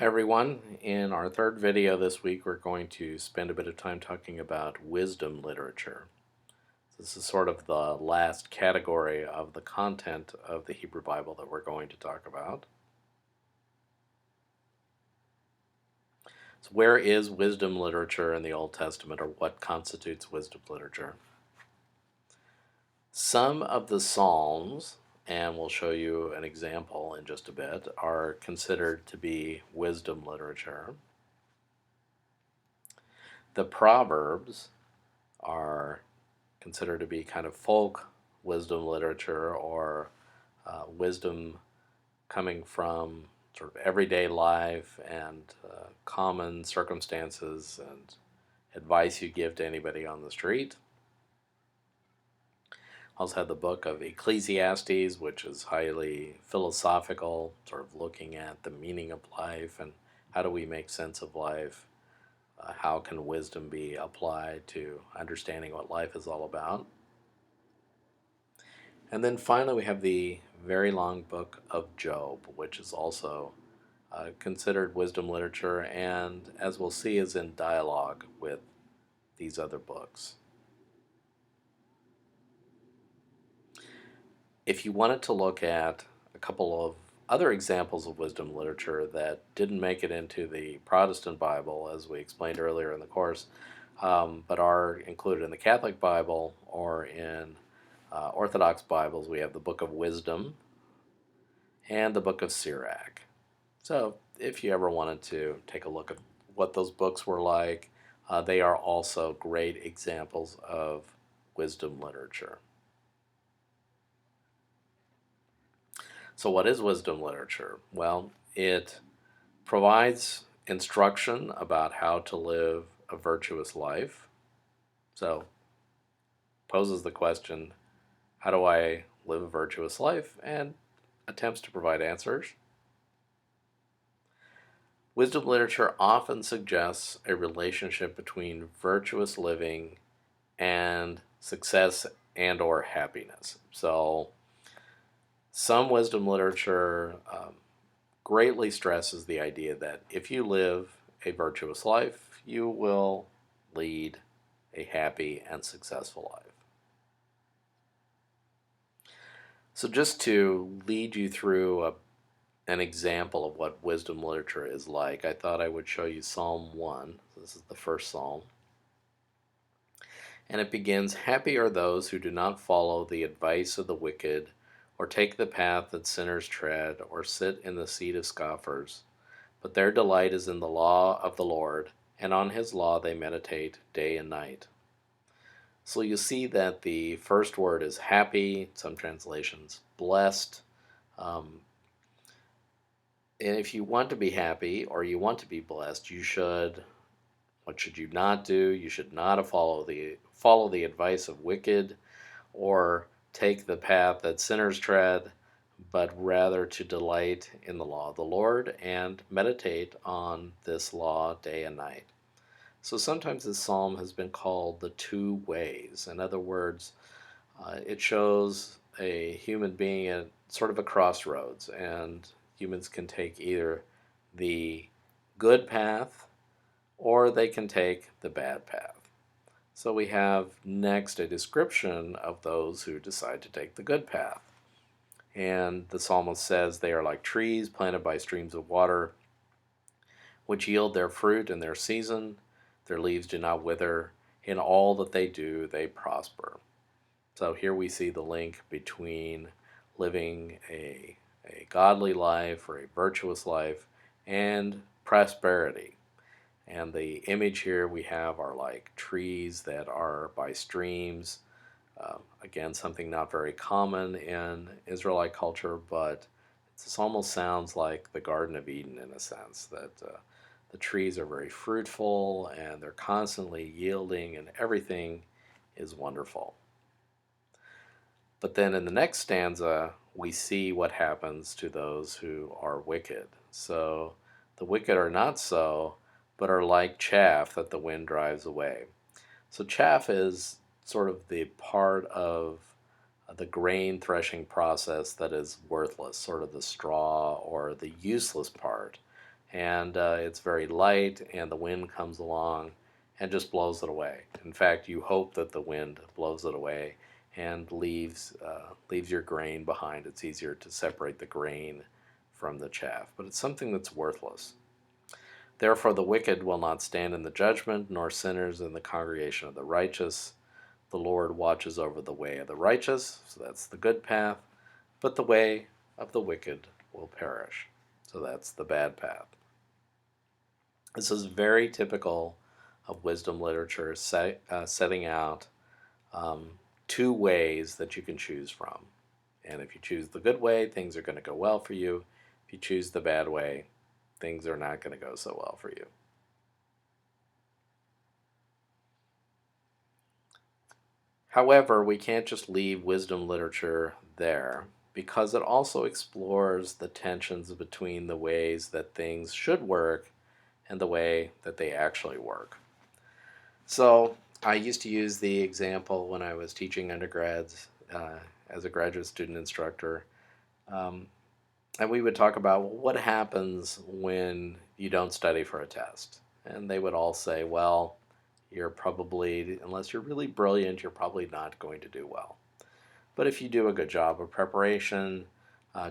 Hi everyone. In our third video this week, we're going to spend a bit of time talking about wisdom literature. This is sort of the last category of the content of the Hebrew Bible that we're going to talk about. So where is wisdom literature in the Old Testament, or what constitutes wisdom literature? Some of the Psalms, and we'll show you an example in just a bit, are considered to be wisdom literature. The Proverbs are considered to be kind of folk wisdom literature, or wisdom coming from sort of everyday life and common circumstances and advice you give to anybody on the street. Also had the book of Ecclesiastes, which is highly philosophical, sort of looking at the meaning of life and how do we make sense of life. How can wisdom be applied to understanding what life is all about? And then finally, we have the very long book of Job, which is also considered wisdom literature, and as we'll see, is in dialogue with these other books. If you wanted to look at a couple of other examples of wisdom literature that didn't make it into the Protestant Bible, as we explained earlier in the course, but are included in the Catholic Bible or in Orthodox Bibles, we have the Book of Wisdom and the Book of Sirach. So if you ever wanted to take a look at what those books were like, they are also great examples of wisdom literature. So what is wisdom literature? Well, it provides instruction about how to live a virtuous life. So poses the question, how do I live a virtuous life? And attempts to provide answers. Wisdom literature often suggests a relationship between virtuous living and success and or happiness. So some wisdom literature greatly stresses the idea that if you live a virtuous life, you will lead a happy and successful life. So just to lead you through an example of what wisdom literature is like, I thought I would show you Psalm 1. This is the first psalm. And it begins, "Happy are those who do not follow the advice of the wicked, or take the path that sinners tread, or sit in the seat of scoffers. But their delight is in the law of the Lord, and on his law they meditate day and night." So you see that the first word is happy, some translations blessed. Um, and if you want to be happy or you want to be blessed, what should you not do? You should not follow the advice of wicked, or take the path that sinners tread, but rather to delight in the law of the Lord and meditate on this law day and night. So sometimes this psalm has been called the two ways. In other words, it shows a human being at sort of a crossroads, and humans can take either the good path or they can take the bad path. So we have next a description of those who decide to take the good path. And the psalmist says they are like trees planted by streams of water, which yield their fruit in their season. Their leaves do not wither. In all that they do, they prosper. So here we see the link between living a godly life or a virtuous life and prosperity. And the image here we have are like trees that are by streams. Again, something not very common in Israelite culture, but this almost sounds like the Garden of Eden in a sense, that the trees are very fruitful and they're constantly yielding and everything is wonderful. But then in the next stanza, we see what happens to those who are wicked. So the wicked are not so, but are like chaff that the wind drives away. So chaff is sort of the part of the grain threshing process that is worthless, sort of the straw or the useless part. and it's very light, and the wind comes along and just blows it away. In fact, you hope that the wind blows it away and leaves your grain behind. It's easier to separate the grain from the chaff, but it's something that's worthless. Therefore, the wicked will not stand in the judgment, nor sinners in the congregation of the righteous. The Lord watches over the way of the righteous, so that's the good path, but the way of the wicked will perish. So that's the bad path. This is very typical of wisdom literature, setting out two ways that you can choose from. And if you choose the good way, things are going to go well for you. If you choose the bad way, things are not going to go so well for you. However, we can't just leave wisdom literature there, because it also explores the tensions between the ways that things should work and the way that they actually work. So I used to use the example when I was teaching undergrads as a graduate student instructor. Um, and we would talk about, well, what happens when you don't study for a test? And they would all say, well, you're probably, unless you're really brilliant, you're probably not going to do well. But if you do a good job of preparation,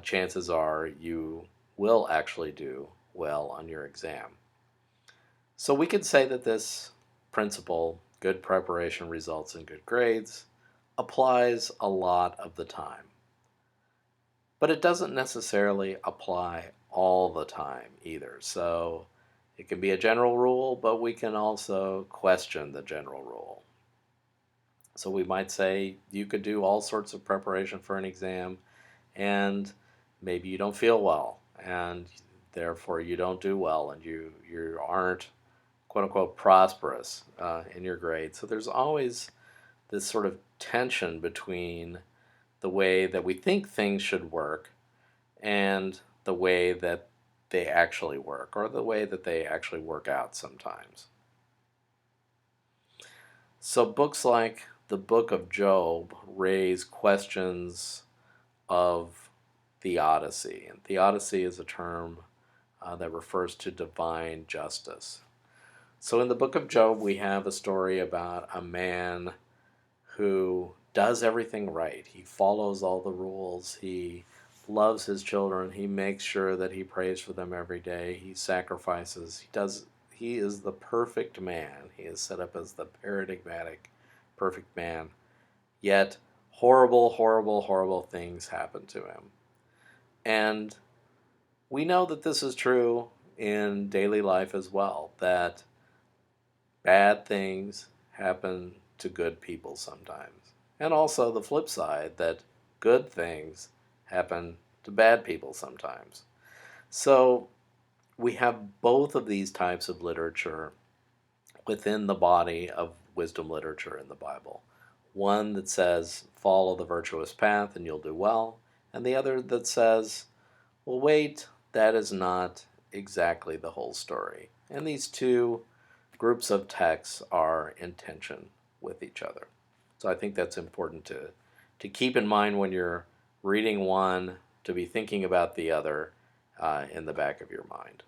chances are you will actually do well on your exam. So we could say that this principle, good preparation results in good grades, applies a lot of the time. But it doesn't necessarily apply all the time either. So it can be a general rule, but we can also question the general rule. So we might say you could do all sorts of preparation for an exam, and maybe you don't feel well, and therefore you don't do well, and you aren't quote unquote prosperous in your grade. So there's always this sort of tension between the way that we think things should work and the way that they actually work, or the way that they actually work out sometimes. So books like the Book of Job raise questions of theodicy. And theodicy is a term that refers to divine justice. So in the Book of Job, we have a story about a man who does everything right. He follows all the rules. He loves his children. He makes sure that he prays for them every day. He sacrifices. He is the perfect man. He is set up as the paradigmatic perfect man. Yet horrible, horrible, horrible things happen to him. And we know that this is true in daily life as well, that bad things happen to good people sometimes. And also the flip side, that good things happen to bad people sometimes. So we have both of these types of literature within the body of wisdom literature in the Bible. One that says, follow the virtuous path and you'll do well, and the other that says, well, wait, that is not exactly the whole story. And these two groups of texts are in tension with each other. So I think that's important to keep in mind when you're reading one, to be thinking about the other in the back of your mind.